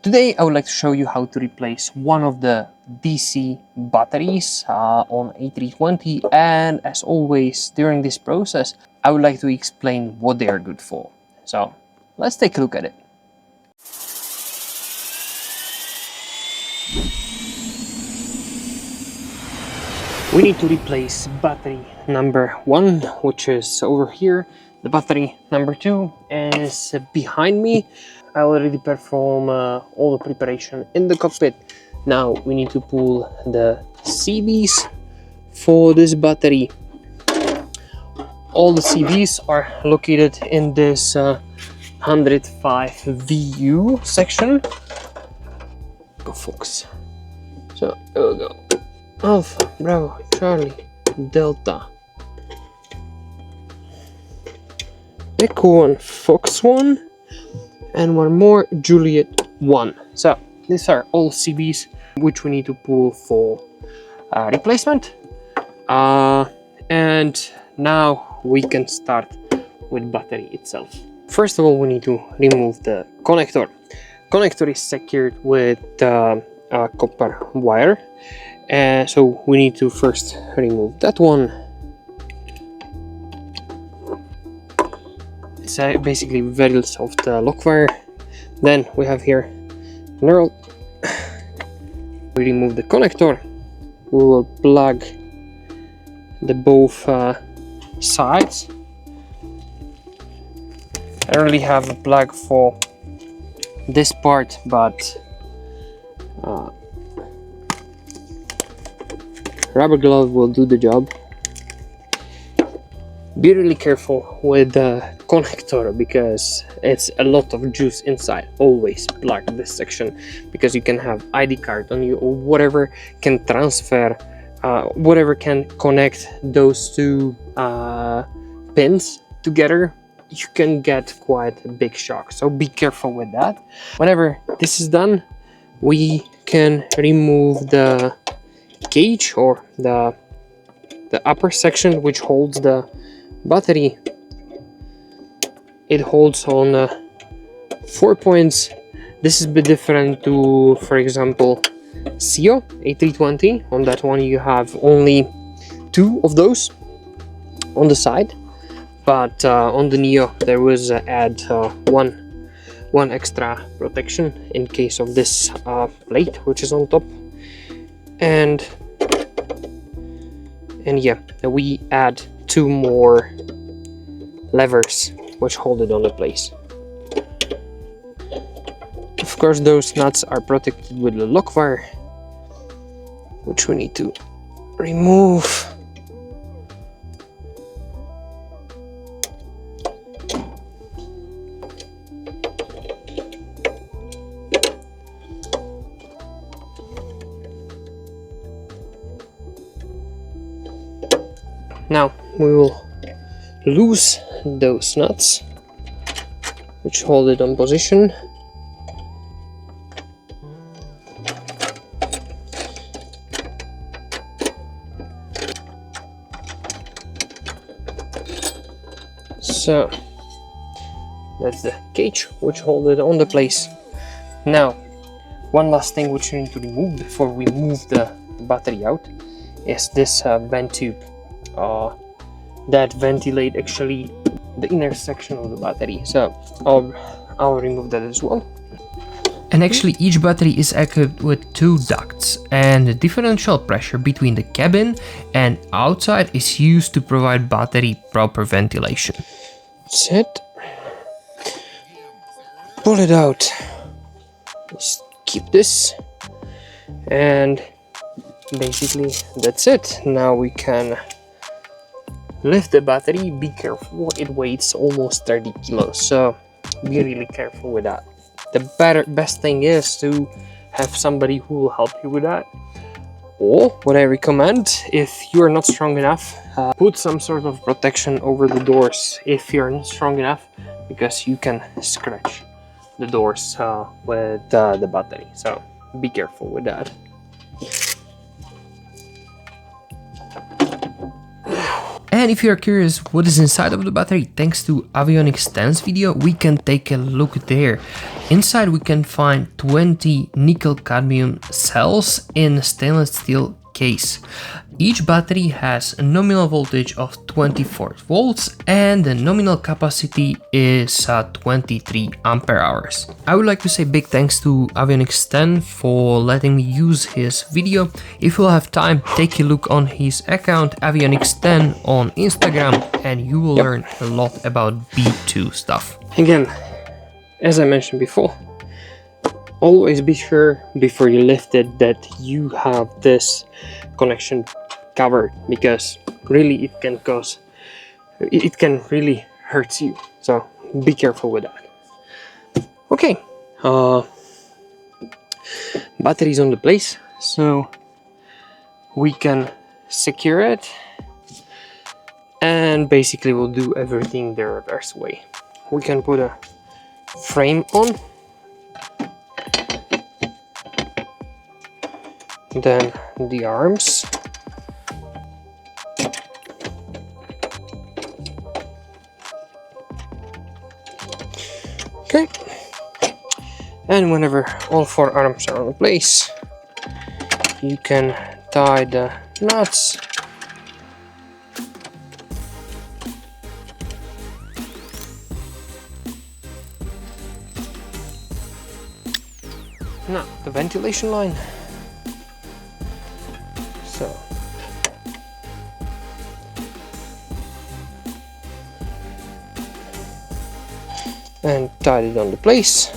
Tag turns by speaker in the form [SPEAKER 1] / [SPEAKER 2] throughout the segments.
[SPEAKER 1] Today I would like to show you how to replace one of the DC batteries on A320, and as always during this process I would like to explain what they are good for. So let's take a look at it. We need to replace battery number 1, which is over here. The battery number 2 is behind me. I already performed all the preparation in the cockpit. Now we need to pull the CBs for this battery. All the CBs are located in this 105 VU section. Go focus. So there we go. Alpha, Bravo, Charlie, Delta, Echo 1, Fox 1, and one more, Juliet 1. So these are all CBs which we need to pull for replacement. And now we can start with battery itself. First of all, we need to remove the connector. Connector is secured with a copper wire. So we need to first remove that one. It's basically very soft lock wire. Then we have here knurl. We remove the connector. We will plug the both sides. I don't really have a plug for this part, but rubber glove will do the job. Be really careful with the connector because it's a lot of juice inside. Always plug this section because you can have ID card on you or whatever can transfer, whatever can connect those two pins together. You can get quite a big shock, so be careful with that. Whenever this is done, we can remove the cage or the upper section which holds the battery. It holds on 4 points. This is a bit different to, for example, CEO A320. On that one you have only 2 of those on the side, but on the Neo there was add one extra protection in case of this plate which is on top. And yeah, we add 2 more levers which hold it on the place. Of course those nuts are protected with the lock wire, which we need to remove. Now we will loose those nuts which hold it on position. So that's the cage which hold it on the place. Now one last thing which we need to remove before we move the battery out is this vent tube that ventilate actually the inner section of the battery. So I'll remove that as well.
[SPEAKER 2] And actually each battery is equipped with 2 ducts, and the differential pressure between the cabin and outside is used to provide battery proper ventilation.
[SPEAKER 1] That's it. Pull it out. Just keep this, and basically that's it. Now we can lift the battery. Be careful, it weighs almost 30 kilos, so be really careful with that. The best thing is to have somebody who will help you with that. Or what I recommend, if you're not strong enough, put some sort of protection over the doors if you're not strong enough, because you can scratch the doors with the battery, so be careful with that.
[SPEAKER 2] And if you're curious what is inside of the battery, thanks to Avionics 10's video, we can take a look there. Inside we can find 20 nickel-cadmium cells in a stainless steel case. Each battery has a nominal voltage of 24 volts and the nominal capacity is 23 ampere hours. I would like to say big thanks to Avionics 10 for letting me use his video. If you'll have time, take a look on his account Avionics 10 on Instagram and you will learn a lot about B2 stuff.
[SPEAKER 1] Again, as I mentioned before, always be sure before you lift it that you have this connection covered, because really it can really hurt you, so be careful with that. Okay, battery's on the place, so we can secure it, and basically we'll do everything the reverse way. We can put a frame on, then the arms, okay, and whenever all 4 arms are in place, you can tie the nuts now the ventilation line. So and tied it on the place.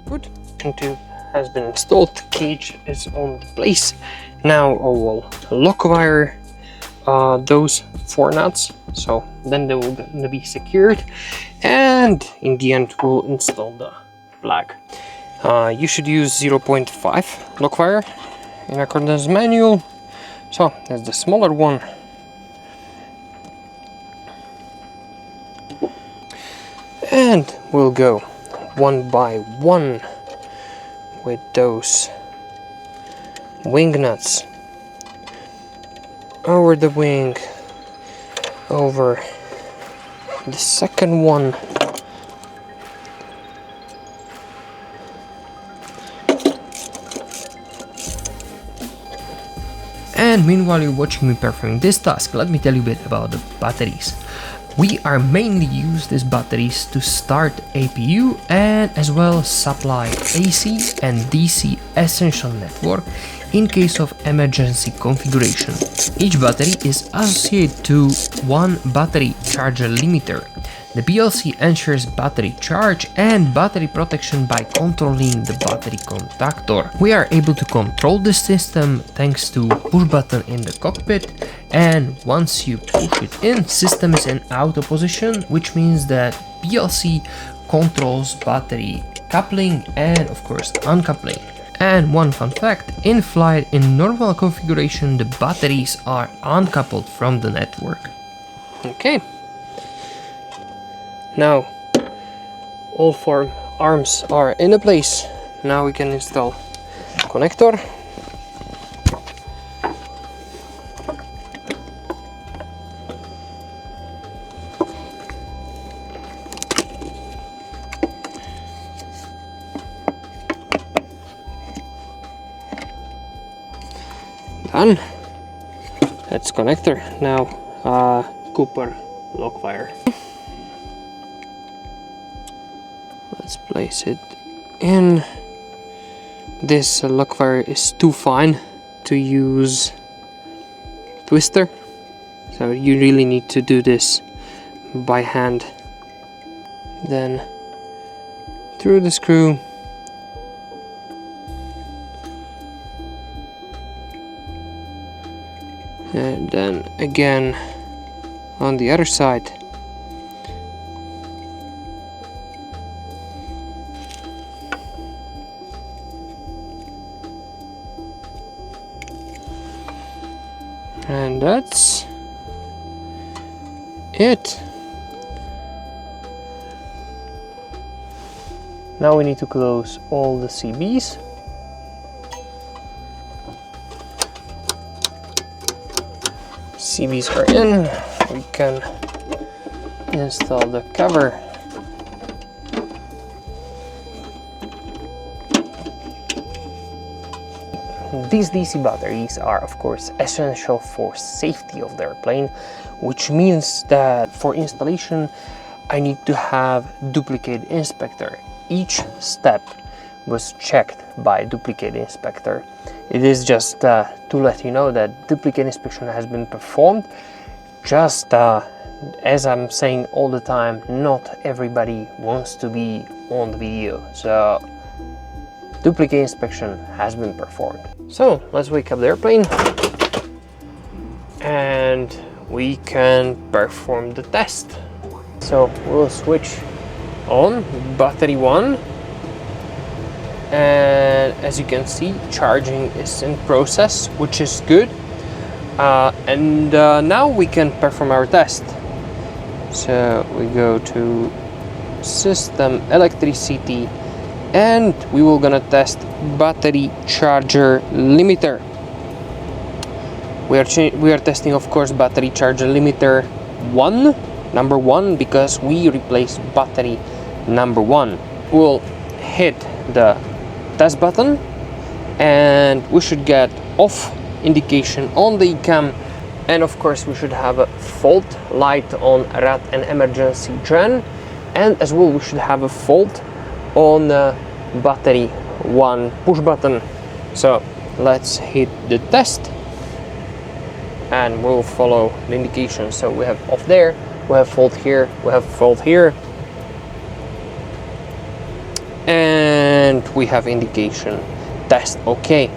[SPEAKER 1] Good. Tube has been installed, the cage is on the place. Now I will lock wire those 4 nuts, so then they will gonna be secured, and in the end we'll install the plug. You should use 0.5 lock wire in accordance manual, so that's the smaller one. And we'll go one by one with those wing nuts over the wing, over the second one,
[SPEAKER 2] and meanwhile you're watching me performing this task, let me tell you a bit about the batteries. We are mainly use these batteries to start APU and as well supply AC and DC essential network in case of emergency configuration. Each battery is associated to one battery charger limiter. The PLC ensures battery charge and battery protection by controlling the battery contactor. We are able to control the system thanks to push button in the cockpit, and once you push it in, system is in auto position, which means that PLC controls battery coupling and of course uncoupling. And one fun fact, in flight in normal configuration the batteries are uncoupled from the network.
[SPEAKER 1] Okay. Now all 4 arms are in a place. Now we can install connector. Done. That's connector. Now Cooper lock wire. Let's place it in. This lock wire is too fine to use twister, so you really need to do this by hand. Then through the screw, and then again on the other side. And that's it. Now we need to close all the CBs. CBs are in. We can install the cover. These DC batteries are of course essential for safety of the airplane, which means that for installation I need to have duplicate inspector. Each step was checked by duplicate inspector. It is just to let you know that duplicate inspection has been performed. Just as I'm saying all the time, not everybody wants to be on the video, so duplicate inspection has been performed. So let's wake up the airplane and we can perform the test. So we'll switch on battery 1, and as you can see, charging is in process, which is good. Now we can perform our test. So we go to system electricity and we will gonna test battery charger limiter. We are testing of course battery charger limiter number 1, because we replaced battery number 1. We'll hit the test button and we should get off indication on the cam, and of course we should have a fault light on RAT and emergency gen, and as well we should have a fault on battery 1 push button. So let's hit the test and we'll follow the indication. So we have off there, we have fault here, we have fault here, and we have indication test OK,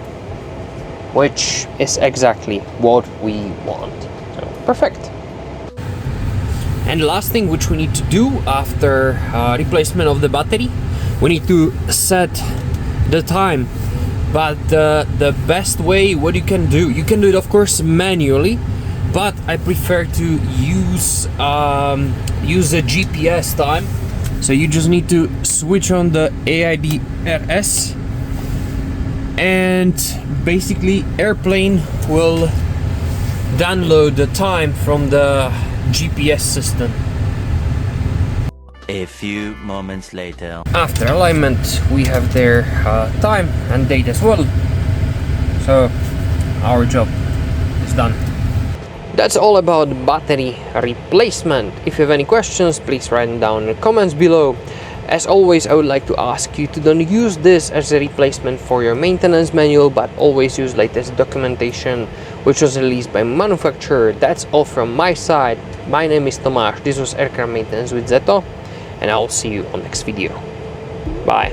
[SPEAKER 1] which is exactly what we want. So perfect. And the last thing which we need to do after replacement of the battery, we need to set the time. But the best way what you can do it of course manually, but I prefer to use a GPS time. So you just need to switch on the AIDRS and basically airplane will download the time from the GPS system.
[SPEAKER 3] A few moments later.
[SPEAKER 2] After alignment we have their time and date as well, so our job is done.
[SPEAKER 1] That's all about battery replacement. If you have any questions, please write them down in the comments below. As always, I would like to ask you to don't use this as a replacement for your maintenance manual, but always use latest documentation which was released by manufacturer. That's all from my side. My name is Tomáš, this was Aircraft Maintenance with Zeto, and I will see you on next video. Bye.